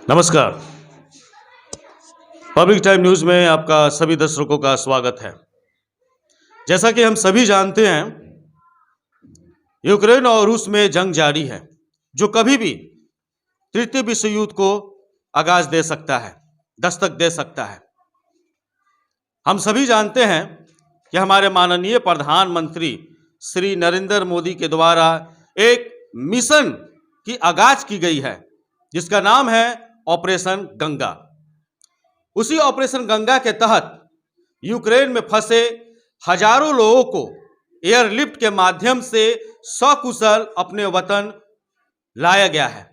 नमस्कार। Public time news में आपका सभी दर्शकों का स्वागत है। जैसा कि हम सभी जानते हैं, यूक्रेन और रूस में जंग जारी है, जो कभी भी तृतीय विश्व युद्ध को आगाज दे सकता है, दस्तक दे सकता है। हम सभी जानते हैं कि हमारे माननीय प्रधानमंत्री श्री नरेंद्र मोदी के द्वारा एक मिशन की आगाज की गई है, जिसका नाम है ऑपरेशन गंगा। उसी ऑपरेशन गंगा के तहत यूक्रेन में फंसे हजारों लोगों को एयरलिफ्ट के माध्यम से सकुशल अपने वतन लाया गया है।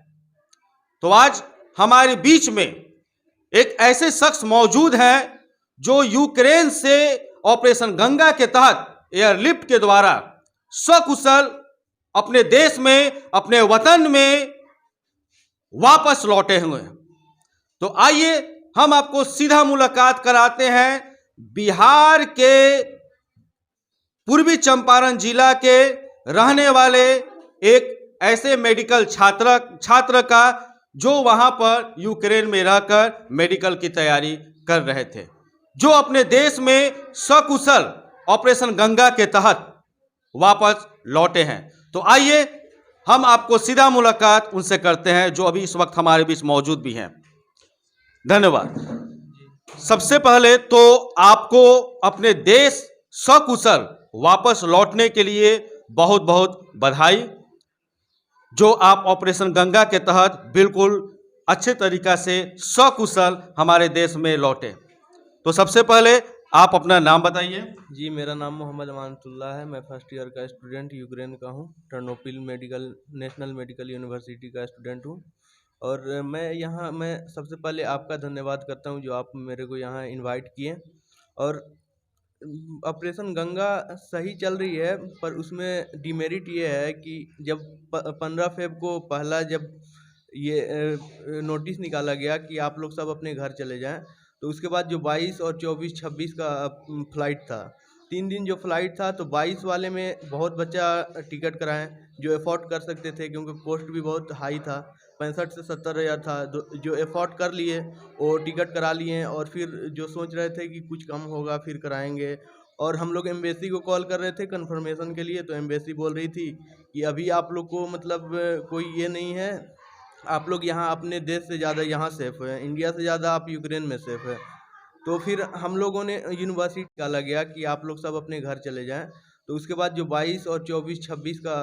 तो आज हमारे बीच में एक ऐसे शख्स मौजूद हैं जो यूक्रेन से ऑपरेशन गंगा के तहत एयरलिफ्ट के द्वारा सकुशल अपने देश में, अपने वतन में वापस लौटे हुए हैं। तो आइए हम आपको सीधा मुलाकात कराते हैं बिहार के पूर्वी चंपारण जिला के रहने वाले एक ऐसे मेडिकल छात्र का जो वहां पर यूक्रेन में रहकर मेडिकल की तैयारी कर रहे थे, जो अपने देश में सकुशल ऑपरेशन गंगा के तहत वापस लौटे हैं। तो आइए हम आपको सीधा मुलाकात उनसे करते हैं, जो अभी इस वक्त हमारे बीच मौजूद भी हैं। धन्यवाद। सबसे पहले तो आपको अपने देश सकुशल वापस लौटने के लिए बहुत बहुत बधाई, जो आप ऑपरेशन गंगा के तहत बिल्कुल अच्छे तरीका से सकुशल हमारे देश में लौटे। तो सबसे पहले आप अपना नाम बताइए। जी, मेरा नाम मोहम्मद अमानतुल्लाह है। मैं फर्स्ट ईयर का स्टूडेंट यूक्रेन का हूँ। टर्नोपिल नेशनल मेडिकल यूनिवर्सिटी का स्टूडेंट हूँ। और मैं सबसे पहले आपका धन्यवाद करता हूँ जो आप मेरे को यहाँ इनवाइट किए। और ऑपरेशन गंगा सही चल रही है, पर उसमें डिमेरिट ये है कि जब 15 फेब को पहला जब ये नोटिस निकाला गया कि आप लोग सब अपने घर चले जाएं, तो उसके बाद जो 22 और 24, 26 का फ्लाइट था, 3 दिन जो फ्लाइट था, तो 22 वाले में बहुत बच्चा टिकट कराएं जो अफोर्ड कर सकते थे, क्योंकि कॉस्ट भी बहुत हाई था, 65 से 70 हज़ार था। जो अफोर्ड कर लिए वो टिकट करा लिए, और फिर जो सोच रहे थे कि कुछ कम होगा फिर कराएंगे। और हम लोग एम्बेसी को कॉल कर रहे थे कंफर्मेशन के लिए, तो एम्बेसी बोल रही थी कि अभी आप लोग को मतलब कोई ये नहीं है, आप लोग यहाँ अपने देश से ज़्यादा यहाँ सेफ है, इंडिया से ज़्यादा आप यूक्रेन में सेफ है। तो फिर हम लोगों ने यूनिवर्सिटी डाला गया कि आप लोग सब अपने घर चले जाएं। तो उसके बाद जो 22 और 24, 26 का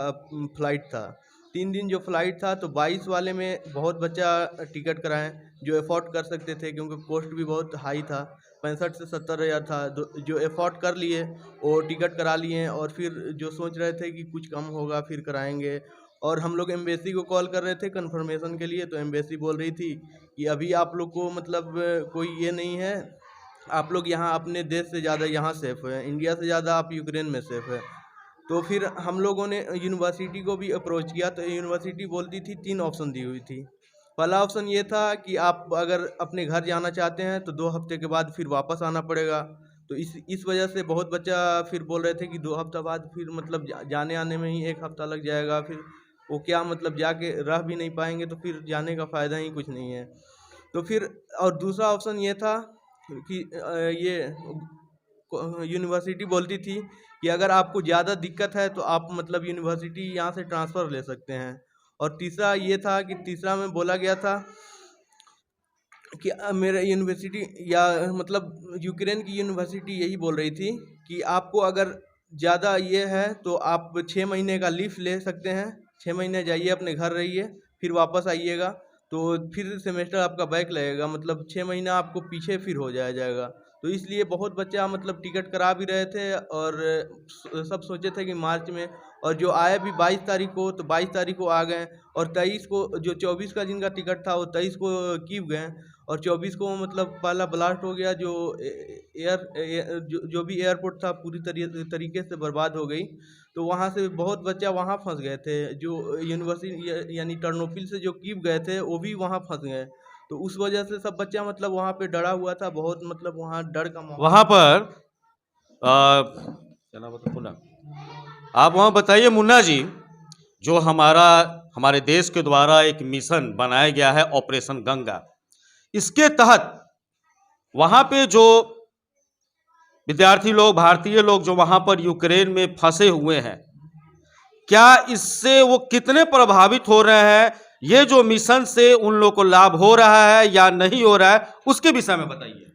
फ्लाइट था, 3 दिन जो फ्लाइट था, तो 22 वाले में बहुत बच्चा टिकट कराएं जो अफोर्ड कर सकते थे, क्योंकि कॉस्ट भी बहुत हाई था, 65 से 70 हज़ार था। जो अफोर्ड कर लिए वो टिकट करा लिए, और फिर जो सोच रहे थे कि कुछ कम होगा फिर कराएंगे। और हम लोग एम्बेसी को कॉल कर रहे थे कंफर्मेशन के लिए, तो एम्बेसी बोल रही थी कि अभी आप लोग को मतलब कोई ये नहीं है, आप लोग यहाँ अपने देश से ज़्यादा यहाँ सेफ है, इंडिया से ज़्यादा आप यूक्रेन में सेफ है। तो फिर हम लोगों ने यूनिवर्सिटी को भी अप्रोच किया, तो यूनिवर्सिटी बोलती थी 3 ऑप्शन दी हुई थी। पहला ऑप्शन ये था कि आप अगर अपने घर जाना चाहते हैं तो 2 हफ्ते के बाद फिर वापस आना पड़ेगा। तो इस वजह से बहुत बच्चा फिर बोल रहे थे कि 2 हफ्ता बाद फिर मतलब जाने आने में ही 1 हफ्ता लग जाएगा, फिर वो क्या मतलब जाके रह भी नहीं पाएंगे, तो फिर जाने का फ़ायदा ही कुछ नहीं है। तो फिर और दूसरा ऑप्शन ये था कि ये यूनिवर्सिटी बोलती थी कि अगर आपको ज़्यादा दिक्कत है तो आप मतलब यूनिवर्सिटी यहाँ से ट्रांसफ़र ले सकते हैं। और तीसरा ये था कि तीसरा में बोला गया था कि मेरा यूनिवर्सिटी या मतलब यूक्रेन की यूनिवर्सिटी यही बोल रही थी कि आपको अगर ज़्यादा ये है तो आप 6 महीने का लीव ले सकते हैं, 6 महीने जाइए अपने घर रहिए, फिर वापस आइएगा, तो फिर सेमेस्टर आपका बैक लगेगा, मतलब 6 महीना आपको पीछे फिर हो जाएगा। तो इसलिए बहुत बच्चा मतलब टिकट करा भी रहे थे, और सब सोचे थे कि मार्च में, और जो आए भी 22 तारीख को, तो 22 तारीख को आ गए। और 23 को जो 24 का जिनका टिकट था वो 23 को कीव गए, और 24 को मतलब पहला ब्लास्ट हो गया, जो जो भी एयरपोर्ट था पूरी तरीके से बर्बाद हो गई। तो वहाँ से बहुत बच्चा वहाँ फंस गए थे, जो यूनिवर्सिटी यानी टर्नोपिल से जो कीव गए थे वो भी वहाँ फंस गए। तो उस वजह से सब बच्चा मतलब वहाँ पे डरा हुआ था बहुत, मतलब वहाँ डर का माहौल। वहां पर क्या नाम बता मुन्ना, आप वहां बताइए मुन्ना जी, जो हमारे देश के द्वारा एक मिशन बनाया गया है ऑपरेशन गंगा, इसके तहत वहां पे जो विद्यार्थी लोग, भारतीय लोग जो वहां पर यूक्रेन में फंसे हुए हैं, क्या इससे वो कितने प्रभावित हो रहे हैं? ये जो मिशन से उन लोग को लाभ हो रहा है या नहीं हो रहा है, उसके विषय में बताइए।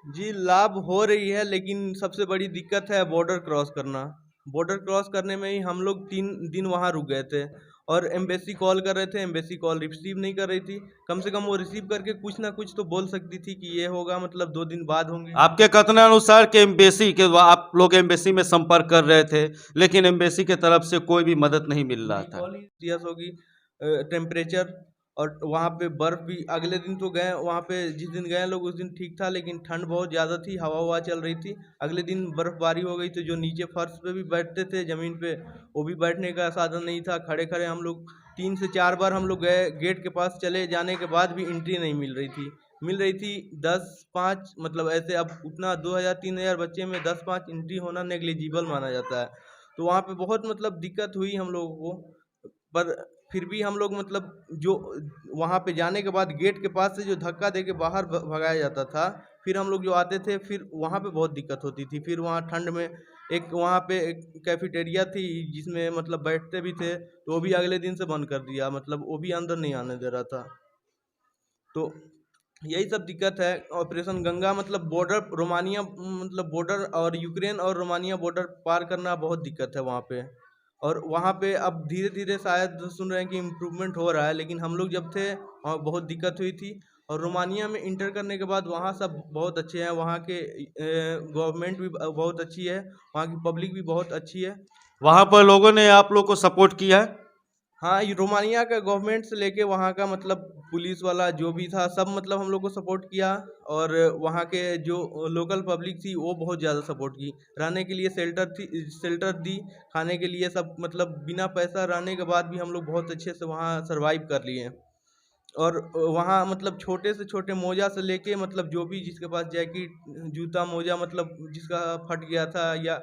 जी, लाभ हो रही है, लेकिन सबसे बड़ी दिक्कत है बॉर्डर क्रॉस करना। बॉर्डर क्रॉस करने में ही हम लोग 3 दिन वहाँ रुक गए थे और एम्बेसी कॉल कर रहे थे, एम्बेसी कॉल रिसीव नहीं कर रही थी। कम से कम वो रिसीव करके कुछ ना कुछ तो बोल सकती थी कि ये होगा, मतलब 2 दिन बाद होंगे। आपके कथन अनुसार कि एम्बेसी के आप लोग एम्बेसी में संपर्क कर रहे थे, लेकिन एम्बेसी के तरफ से कोई भी मदद नहीं मिल रहा था। कॉल सीरियस होगी, टेम्परेचर और वहाँ पे बर्फ़ भी। अगले दिन तो गए वहाँ पे, जिस दिन गए लोग उस दिन ठीक था, लेकिन ठंड बहुत ज़्यादा थी, हवा चल रही थी। अगले दिन बर्फ़बारी हो गई, तो जो नीचे फर्श पे भी बैठते थे ज़मीन पे, वो भी बैठने का साधन नहीं था। खड़े खड़े हम लोग 3 से 4 बार हम लोग गए, गेट के पास चले जाने के बाद भी एंट्री नहीं मिल रही थी। मिल रही थी 10-5, मतलब ऐसे। अब उतना 2000-3000 बच्चे में 10-5 एंट्री होना नेग्लिजिबल माना जाता है। तो वहाँ पे बहुत मतलब दिक्कत हुई हम लोगों को। पर फिर भी हम लोग मतलब जो वहाँ पे जाने के बाद गेट के पास से जो धक्का दे के बाहर भगाया जाता था, फिर हम लोग जो आते थे, फिर वहाँ पे बहुत दिक्कत होती थी। फिर वहाँ ठंड में एक वहाँ पे एक कैफेटेरिया थी जिसमें मतलब बैठते भी थे, तो वो भी अगले दिन से बंद कर दिया, मतलब वो भी अंदर नहीं आने दे रहा था। तो यही सब दिक्कत है। ऑपरेशन गंगा मतलब बॉर्डर रोमानिया, मतलब बॉर्डर और यूक्रेन और रोमानिया बॉर्डर पार करना बहुत दिक्कत है वहाँ पे। और वहाँ पे अब धीरे धीरे शायद सुन रहे हैं कि इम्प्रूवमेंट हो रहा है, लेकिन हम लोग जब थे वहाँ बहुत दिक्कत हुई थी। और रोमानिया में इंटर करने के बाद वहाँ सब बहुत अच्छे हैं, वहाँ के गवर्नमेंट भी बहुत अच्छी है, वहाँ की पब्लिक भी बहुत अच्छी है। वहां पर लोगों ने आप लोग को सपोर्ट किया है? हाँ, ये रोमानिया का गवर्नमेंट से लेके वहाँ का मतलब पुलिस वाला जो भी था, सब मतलब हम लोग को सपोर्ट किया। और वहाँ के जो लोकल पब्लिक थी वो बहुत ज़्यादा सपोर्ट की। रहने के लिए शेल्टर दी, खाने के लिए सब, मतलब बिना पैसा रहने के बाद भी हम लोग बहुत अच्छे से वहाँ सर्वाइव कर लिए। और वहाँ मतलब छोटे से छोटे मोजा से लेके, मतलब जो भी जिसके पास जैकेट, जूता, मोजा, मतलब जिसका फट गया था या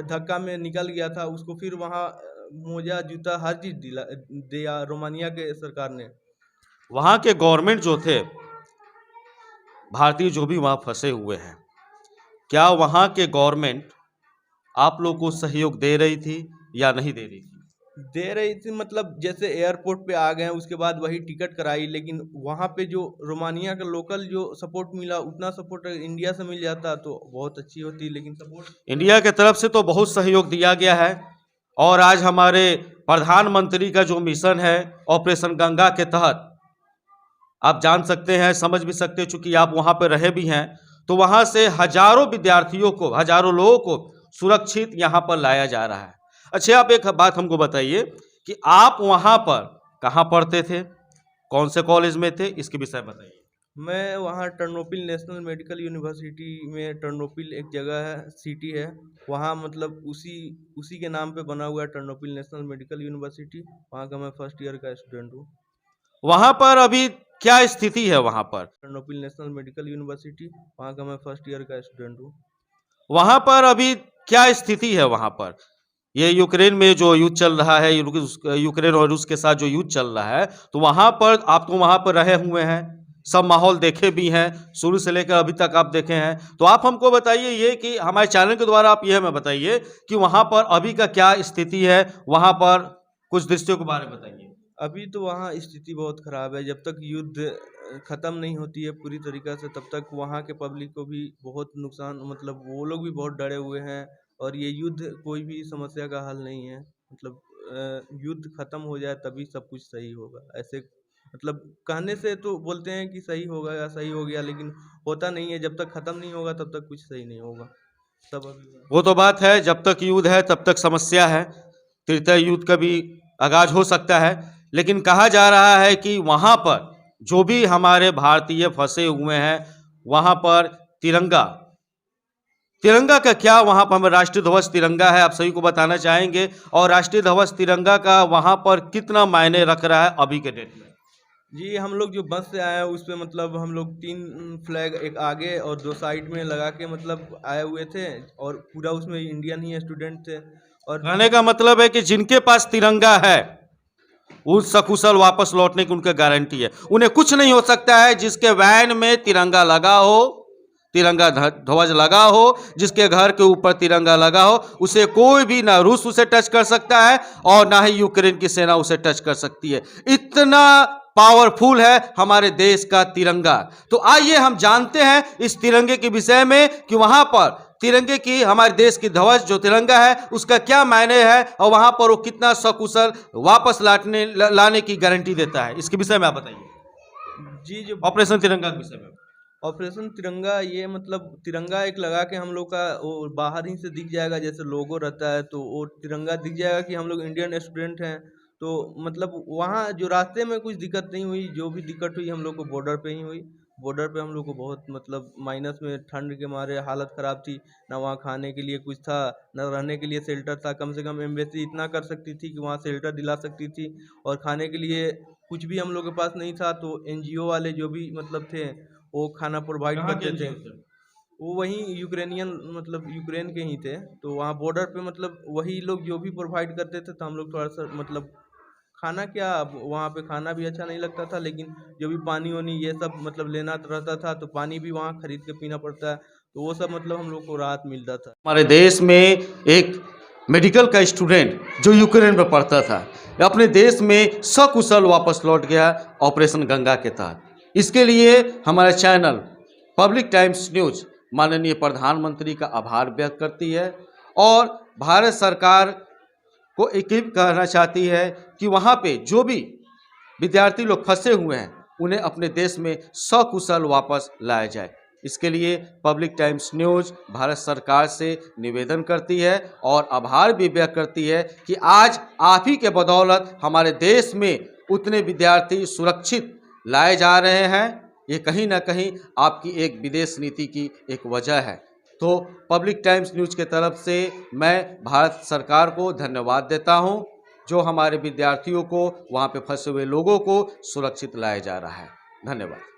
धक्का में निकल गया था, उसको फिर वहाँ मोजा, जूता, हर चीज़ दिया रोमानिया के सरकार ने। वहां के गवर्नमेंट जो थे, भारतीय जो भी वहां फंसे हुए हैं, क्या वहां के गवर्नमेंट आप लोग को सहयोग दे रही थी या नहीं दे रही थी? दे रही थी, मतलब जैसे एयरपोर्ट पे आ गए उसके बाद वही टिकट कराई, लेकिन वहाँ पे जो रोमानिया का लोकल जो सपोर्ट मिला, उतना सपोर्ट इंडिया से मिल जाता तो बहुत अच्छी होती, लेकिन सपोर्ट इंडिया के तरफ से तो बहुत सहयोग दिया गया है। और आज हमारे प्रधानमंत्री का जो मिशन है ऑपरेशन गंगा के तहत, आप जान सकते हैं, समझ भी सकते हैं, चूंकि आप वहां पर रहे भी हैं, तो वहां से हजारों विद्यार्थियों को, हजारों लोगों को सुरक्षित यहां पर लाया जा रहा है। अच्छा, आप एक बात हमको बताइए कि आप वहां पर कहाँ पढ़ते थे, कौन से कॉलेज में थे, इसके विषय बताइए। मैं वहाँ टर्नोपिल नेशनल मेडिकल यूनिवर्सिटी में, टर्नोपिल एक जगह है, सिटी है वहाँ, मतलब उसी के नाम पे बना हुआ है टर्नोपिल नेशनल मेडिकल यूनिवर्सिटी। वहाँ का मैं फर्स्ट ईयर का स्टूडेंट हूँ। वहां पर अभी क्या स्थिति है? वहां पर टर्नोपिल नेशनल मेडिकल यूनिवर्सिटी, वहाँ का मैं फर्स्ट ईयर का स्टूडेंट हूँ। वहां पर अभी क्या स्थिति है? वहां पर ये यूक्रेन में जो युद्ध चल रहा है, यूक्रेन और रूस के साथ जो युद्ध चल रहा है, तो वहां पर आप तो वहां पर रहे हुए हैं, सब माहौल देखे भी हैं, शुरू से लेकर अभी तक आप देखे हैं, तो आप हमको बताइए ये कि हमारे चैनल के द्वारा आप ये हमें बताइए कि वहां पर अभी का क्या स्थिति है, वहां पर कुछ दृश्यों के बारे में बताइए। अभी तो वहाँ स्थिति बहुत ख़राब है। जब तक युद्ध ख़त्म नहीं होती है पूरी तरीक़ा से, तब तक वहाँ के पब्लिक को भी बहुत नुकसान, मतलब वो लोग भी बहुत डरे हुए हैं। और ये युद्ध कोई भी समस्या का हल नहीं है, मतलब युद्ध ख़त्म हो जाए तभी सब कुछ सही होगा। ऐसे मतलब कहने से तो बोलते हैं कि सही होगा या सही हो गया, लेकिन होता नहीं है। जब तक ख़त्म नहीं होगा तब तक कुछ सही नहीं होगा। सब अभी वो तो बात है, जब तक युद्ध है तब तक समस्या है, तृतीय युद्ध का भी आगाज हो सकता है। लेकिन कहा जा रहा है कि वहाँ पर जो भी हमारे भारतीय फंसे हुए हैं, वहाँ पर तिरंगा तिरंगा का क्या, वहाँ पर हमारा राष्ट्रीय ध्वज तिरंगा है, आप सभी को बताना चाहेंगे, और राष्ट्रीय ध्वज तिरंगा का वहाँ पर कितना मायने रख रहा है अभी के डेट में? जी, हम लोग जो बस से आए हैं उस पे मतलब हम लोग 3 फ्लैग, एक आगे और 2 साइड में लगा के मतलब आए हुए थे, और पूरा उसमें इंडियन ही स्टूडेंट थे। और कहने का मतलब है कि जिनके पास तिरंगा है उस सकुशल वापस लौटने की उनकी गारंटी है। उन्हें कुछ नहीं हो सकता है जिसके वैन में तिरंगा लगा हो, तिरंगा ध्वज लगा हो, जिसके घर के ऊपर तिरंगा लगा हो, उसे कोई भी, ना रूस उसे टच कर सकता है और ना ही यूक्रेन की सेना उसे टच कर सकती है। इतना पावरफुल है हमारे देश का तिरंगा। तो आइए हम जानते हैं इस तिरंगे के विषय में कि वहां पर तिरंगे की, हमारे देश की ध्वज जो तिरंगा है उसका क्या मायने है और वहां पर वो कितना सकुशल वापस लाने की गारंटी देता है। इसके विषय में आप बताइए जी। जो ऑपरेशन तिरंगा के विषय में। ऑपरेशन तिरंगा, ये मतलब तिरंगा एक लगा के हम लोग का वो बाहर ही से दिख जाएगा, जैसे लोगो रहता है तो वो तिरंगा दिख जाएगा कि हम लोग इंडियन स्टूडेंट हैं। तो मतलब वहाँ जो रास्ते में कुछ दिक्कत नहीं हुई, जो भी दिक्कत हुई हम लोग को बॉर्डर पे ही हुई। बॉर्डर पे हम लोग को बहुत मतलब माइनस में, ठंड के मारे हालत ख़राब थी, ना वहाँ खाने के लिए कुछ था, ना रहने के लिए शेल्टर था। कम से कम एम्बेसी इतना कर सकती थी कि वहाँ शेल्टर दिला सकती थी, और खाने के लिए कुछ भी हम लोग के पास नहीं था। तो एनजीओ वाले जो भी मतलब थे वो खाना प्रोवाइड करते थे। वो वहीं यूक्रेनियन, मतलब यूक्रेन के ही थे। तो वहाँ बॉर्डर पे मतलब वही लोग जो भी प्रोवाइड करते थे, तो हम लोग थोड़ा सा मतलब खाना क्या, अब वहाँ पे खाना भी अच्छा नहीं लगता था, लेकिन जो भी पानी वानी ये सब मतलब लेना रहता था, तो पानी भी वहाँ खरीद के पीना पड़ता है। तो वो सब मतलब हम लोग को राहत मिलता था। हमारे देश में एक मेडिकल का स्टूडेंट जो यूक्रेन में पढ़ता था, अपने देश में सकुशल वापस लौट गया ऑपरेशन गंगा के तहत। इसके लिए हमारा चैनल पब्लिक टाइम्स न्यूज माननीय प्रधानमंत्री का आभार व्यक्त करती है और भारत सरकार को एक ही कहना चाहती है कि वहाँ पे जो भी विद्यार्थी लोग फंसे हुए हैं उन्हें अपने देश में सकुशल वापस लाया जाए। इसके लिए पब्लिक टाइम्स न्यूज भारत सरकार से निवेदन करती है और आभार भी व्यक्त करती है कि आज आप ही के बदौलत हमारे देश में उतने विद्यार्थी सुरक्षित लाए जा रहे हैं। ये कहीं ना कहीं आपकी एक विदेश नीति की एक वजह है। तो पब्लिक टाइम्स न्यूज के तरफ से मैं भारत सरकार को धन्यवाद देता हूं, जो हमारे विद्यार्थियों को, वहां पे फंसे हुए लोगों को सुरक्षित लाया जा रहा है। धन्यवाद।